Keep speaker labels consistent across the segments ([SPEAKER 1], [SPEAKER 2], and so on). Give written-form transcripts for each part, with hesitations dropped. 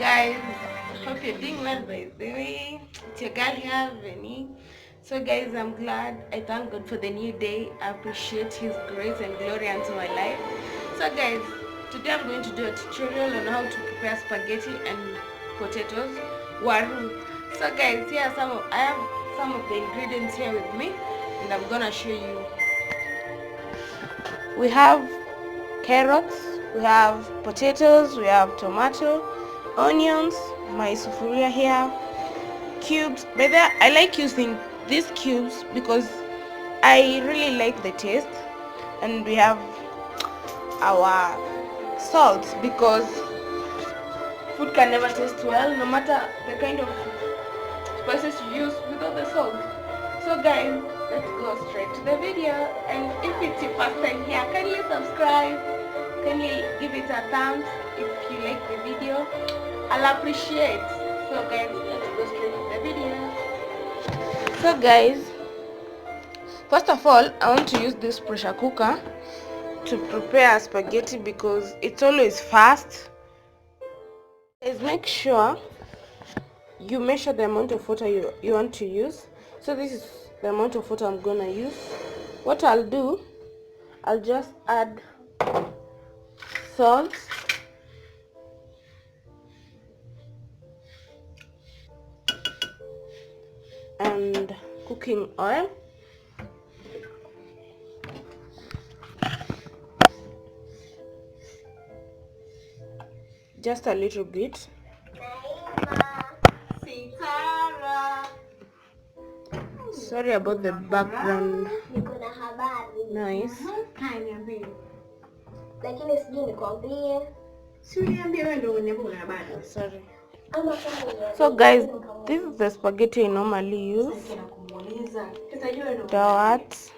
[SPEAKER 1] guys, hope you're doing well by the way. It's your girl here, Vinny. So guys, I'm glad. I thank God for the new day. I appreciate His grace and glory unto my life. So guys, today I'm going to do a tutorial on how to prepare spaghetti and potatoes, waru. So guys, I have some of the ingredients here with me, and I'm gonna show you. We have carrots, we have potatoes, we have tomato, onions, my sufuria here, cubes. By the way, I like using these cubes because I really like the taste. And we have our salt because food can never taste well no matter the kind of spices you use without the salt. So guys, let's go straight to the video. And if it's your first time here, kindly subscribe, kindly give it a thumbs if you like the video. I'll appreciate. So guys, let's go straight to the video. So guys, first of all, I want to use this pressure cooker to prepare spaghetti because it's always fast. Guys, make sure you measure the amount of water you want to use. So this is the amount of water I'm gonna use. What I'll do, I'll just add salt, and cooking oil, just a little bit. Sorry about the background noise. Sorry. So guys, this is the spaghetti I normally use, Daawat.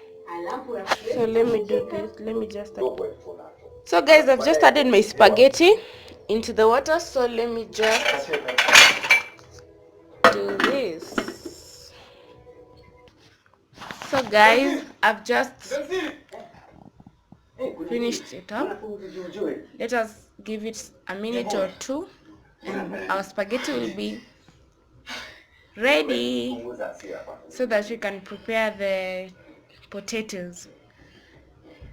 [SPEAKER 1] So let me do this. Let me just. So guys, I've just added my spaghetti into the water. So let me just do this. So guys, I've just finished it up. Let us give it a minute or two and our spaghetti will be ready so that we can prepare the potatoes.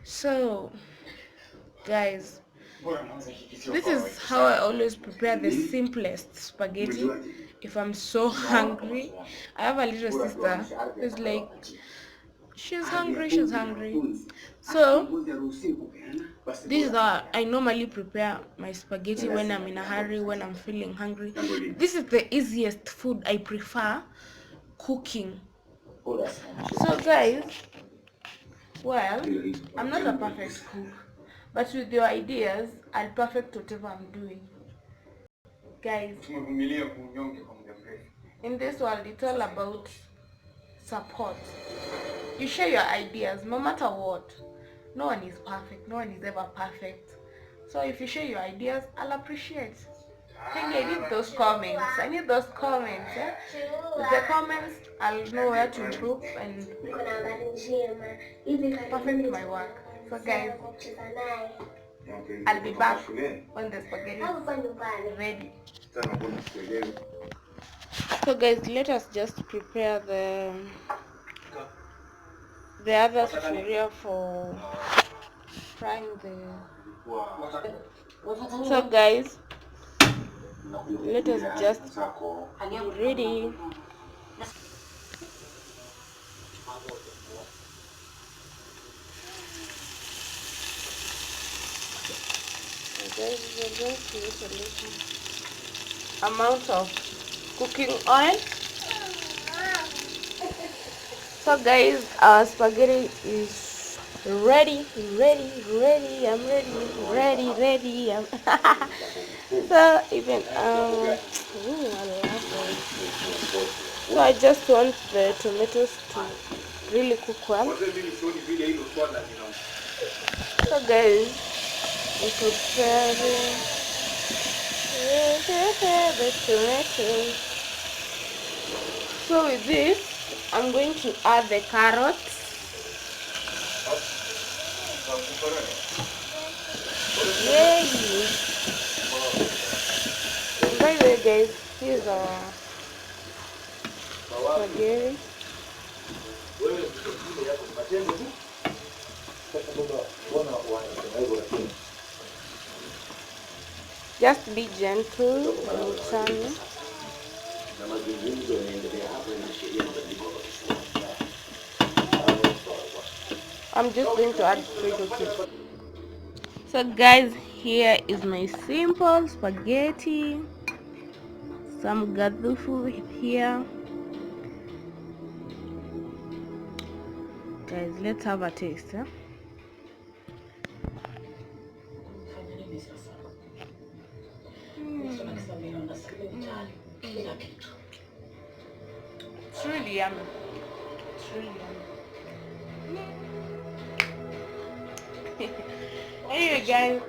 [SPEAKER 1] So guys, this is how I always prepare the simplest spaghetti if I'm so hungry. I have a little sister who's like, she's hungry. So this is how I normally prepare my spaghetti when I'm in a hurry, when I'm feeling hungry. This is the easiest food I prefer cooking. So guys, well, I'm not a perfect cook, but with your ideas, I'll perfect whatever I'm doing. Guys, in this world, it's all about support. You share your ideas no matter what. No one is perfect. No one is ever perfect. So if you share your ideas, I'll appreciate. I need those comments. Yeah? With the comments, I'll know where to improve and perfect my work. So guys, I'll be back when the spaghetti is ready. So guys, let us just prepare the other sufuria for frying the. So guys, let us just be ready. Guys, we're going to use a little amount of cooking oil. So guys, our spaghetti is ready. I'm ready. So even so I just want the tomatoes to really cook well. So guys, we're preparing the tomatoes. So with this, I'm going to add the carrots. Yay! By the is our spaghetti. Just be gentle when you turn it. I'm just going to add potato chips. So guys, here is my simple spaghetti. Some gadhufu here. Guys, let's have a taste. It's really yummy. It's really yummy. Anyway guys,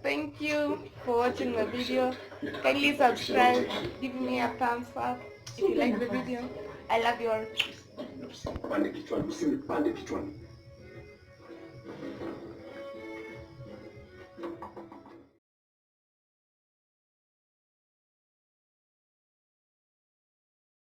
[SPEAKER 1] thank you for watching my video. Kindly subscribe, give me a thumbs up if you like the video. I love you all.